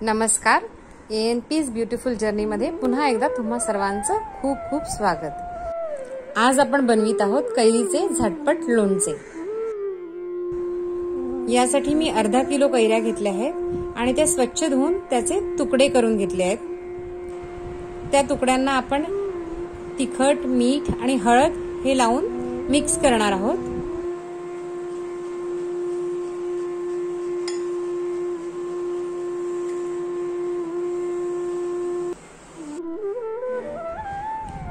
नमस्कार. ANP's beautiful journey मध्ये पुन्हा एकदा तुम्हा सर्वांचं खूप खूप स्वागत. आज आपण बनवित आहोत कैरीचे झटपट लोणचे. यासाठी मी अर्धा किलो कैऱ्या घेतल्या आहेत आणि त्या स्वच्छ धुवून त्याचे तुकडे करून घेतले आहेत. त्या तुकड्यांना आपण तिखट, मीठ आणि हळद हे लावून मिक्स करणार आहोत.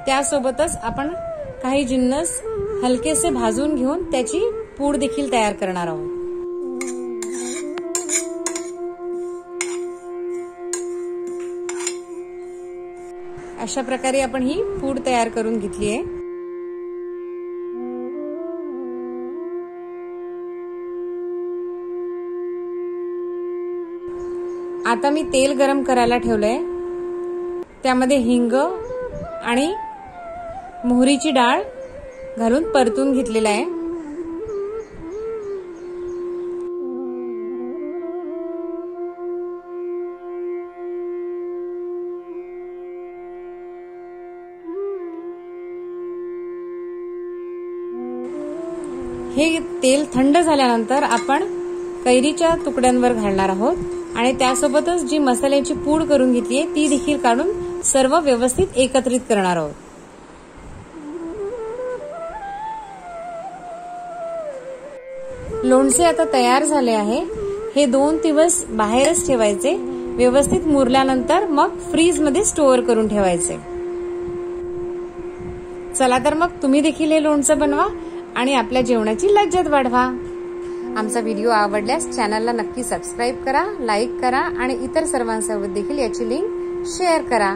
त्यासोबतच आपण काही जिन्नस हलकेसे भाजून घेऊन त्याची पूड देखील तयार करणार आहोत. अशा प्रकारे आपण ही पूड तयार करून घेतली आहे. आता मी तेल गरम करायला ठेवलंय. त्यामध्ये हिंग आणि मोहरीची डाळ घालून परतून घेतलेला आहे. हे तेल थंड झाल्यानंतर आपण कैरीच्या तुकड्यांवर घालणार आहोत आणि त्यासोबतच जी मसाल्याची पूड करून घेतली आहे ती देखील काढून सर्व व्यवस्थित एकत्रित करणार आहोत. लोणचे आता तयार झाले आहे. हे 2 दिवस बाहेरच ठेवायचे. व्यवस्थित मुरल्यानंतर मग फ्रीज मध्ये स्टोअर करून ठेवायचे. चला तर मग तुम्ही देखील हे लोणचं बनवा आणि आपल्या जेवणाची लज्जत वाढवा. आमचा व्हिडिओ आवडल्यास चॅनलला नक्की सबस्क्राईब करा, लाईक करा आणि इतर सर्वांसोबत देखील याची लिंक शेअर करा.